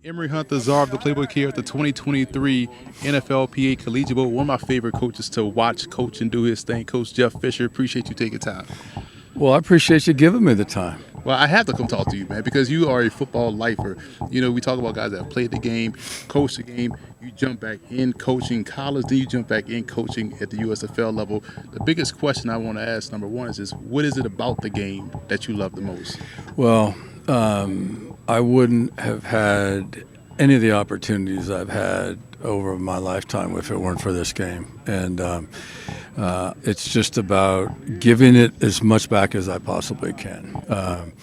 Emery Hunt, the czar of the playbook here at the 2023 NFLPA Collegiate Bowl. One of my favorite coaches to watch coach and do his thing. Coach Jeff Fisher, appreciate you taking time. Well, I appreciate you giving me the time. Well, I have to come talk to you, man, because you are a football lifer. You know, we talk about guys that have played the game, coached the game. You jump back in coaching college, then you jump back in coaching at the USFL level. The biggest question I want to ask, number one, is what is it about the game that you love the most? Well, I wouldn't have had any of the opportunities I've had over my lifetime if it weren't for this game. And it's just about giving it as much back as I possibly can.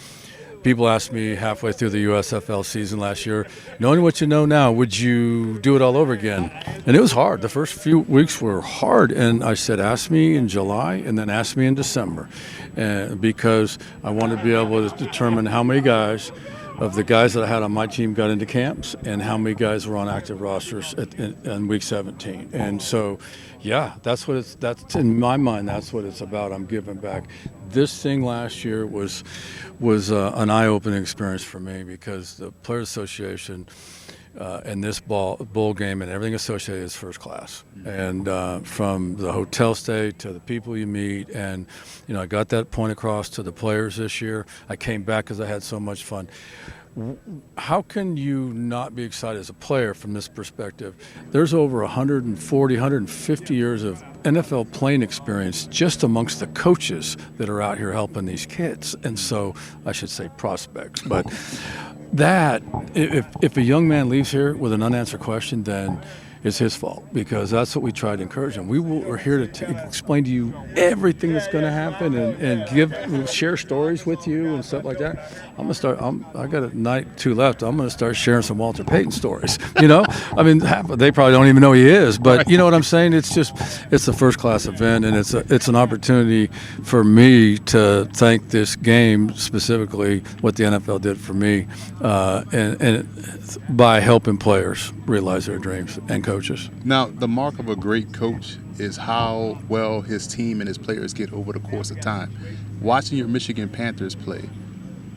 People asked me halfway through the USFL season last year, knowing what you know now, would you do it all over again? And it was hard. The first few weeks were hard. And I said, ask me in July and then ask me in December. Because I want to be able to determine how many guys of the guys that I had on my team got into camps and how many guys were on active rosters in week 17. And so, yeah, that's in my mind, that's what it's about. I'm giving back. This thing last year was an eye-opening experience for me because the Players Association and this bowl game and everything associated is first class. And from the hotel stay to the people you meet, and I got that point across to the players this year. I came back because I had so much fun. How can you not be excited as a player from this perspective? There's over 140, 150 years of NFL playing experience just amongst the coaches that are out here helping these kids. And so I should say prospects. But that, if a young man leaves here with an unanswered question, then it's his fault, because that's what we try to encourage him. We're here to explain to you everything that's going to happen and share stories with you and stuff like that. I got a night 2 left. I'm going to start sharing some Walter Payton stories. I mean, they probably don't even know he is, but you know what I'm saying? It's a first class event, and it's an opportunity for me to thank this game, specifically what the NFL did for me, and by helping players realize their dreams and coaches. Now, the mark of a great coach is how well his team and his players get over the course of time. Watching your Michigan Panthers play,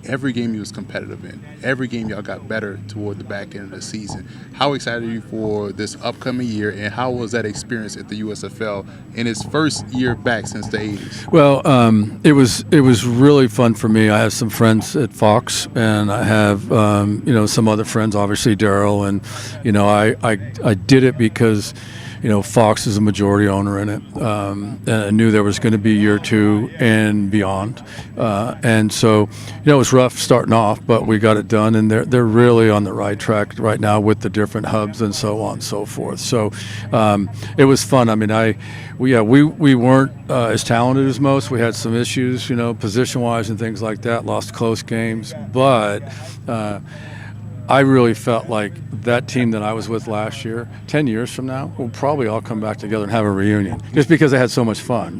every game you was competitive in. Every game y'all got better toward the back end of the season. How excited are you for this upcoming year, and how was that experience at the USFL in its first year back since the 80s? Well, it was really fun for me. I have some friends at Fox, and I have some other friends, obviously Daryl, and I did it because Fox is a majority owner in it, and I knew there was going to be year 2 and beyond, and so it was rough starting off, but we got it done, and they're really on the right track right now with the different hubs and so on and so forth. So it was fun. I mean, we weren't as talented as most. We had some issues, position-wise and things like that. Lost close games, but I really felt like that team that I was with last year, 10 years from now, we'll probably all come back together and have a reunion, just because I had so much fun.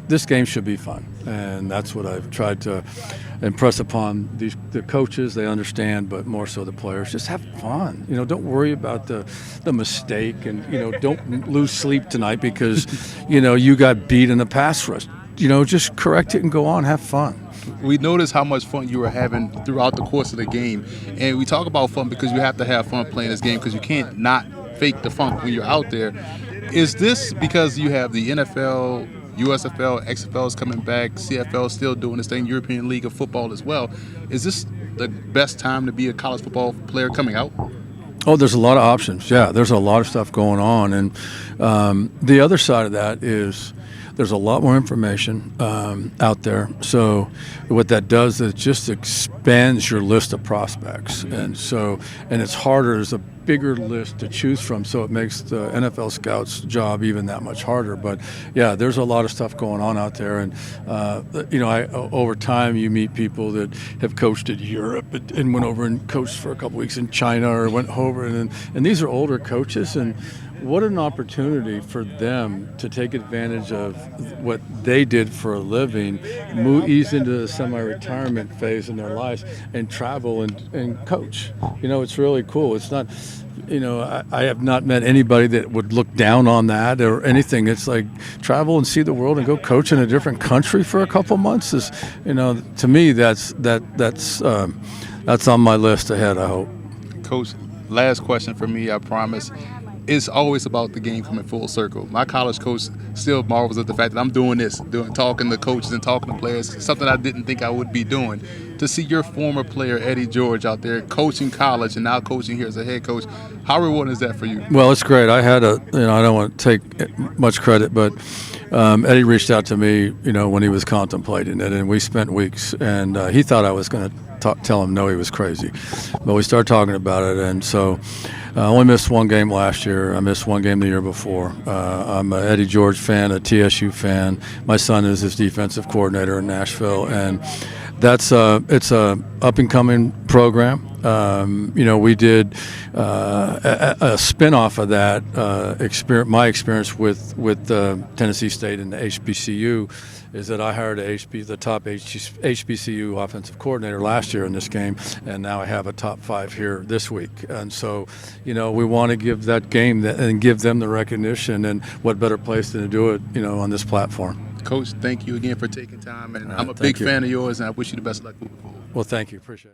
This game should be fun, and that's what I've tried to impress upon the coaches. They understand, but more so the players. Just have fun. Don't worry about the mistake, and don't lose sleep tonight because you got beat in the pass rush. Just correct it and go on, have fun. We noticed how much fun you were having throughout the course of the game. And we talk about fun because you have to have fun playing this game, because you can't not fake the funk when you're out there. Is this because you have the NFL, USFL, XFL is coming back, CFL is still doing this thing, European League of Football as well? Is this the best time to be a college football player coming out? Oh, there's a lot of options. Yeah, there's a lot of stuff going on. And the other side of that is there's a lot more information out there. So what that does is it just expands your list of prospects. And it's harder. There's a bigger list to choose from, so it makes the NFL scouts' job even that much harder. But yeah, there's a lot of stuff going on out there, and over time you meet people that have coached at Europe and went over and coached for a couple weeks in China, or went over and these are older coaches, and what an opportunity for them to take advantage of what they did for a living, ease into the semi-retirement phase in their lives, and travel and coach. It's really cool. It's not, I have not met anybody that would look down on that or anything. It's like travel and see the world and go coach in a different country for a couple months is, to me, that's that's on my list ahead, I hope. Coach, last question for me, I promise. It's always about the game coming full circle. My college coach still marvels at the fact that I'm doing this, talking to coaches and talking to players, something I didn't think I would be doing. To see your former player, Eddie George, out there coaching college and now coaching here as a head coach, how rewarding is that for you? Well, it's great. I had I don't want to take much credit, but Eddie reached out to me, when he was contemplating it, and we spent weeks, and he thought I was going to tell him no, he was crazy. But we started talking about it, and so I only missed one game last year. I missed one game the year before. I'm an Eddie George fan, a TSU fan. My son is his defensive coordinator in Nashville, and it's a up-and-coming program. We did a spin-off of that my experience with Tennessee State and the HBCU is that I hired the top HBCU offensive coordinator last year in this game, and now I have a top 5 here this week. And so, we want to give that game and give them the recognition, and what better place than to do it, on this platform. Coach, thank you again for taking time, and I'm a big fan of yours, and I wish you the best luck moving forward. Well, thank you. Appreciate it.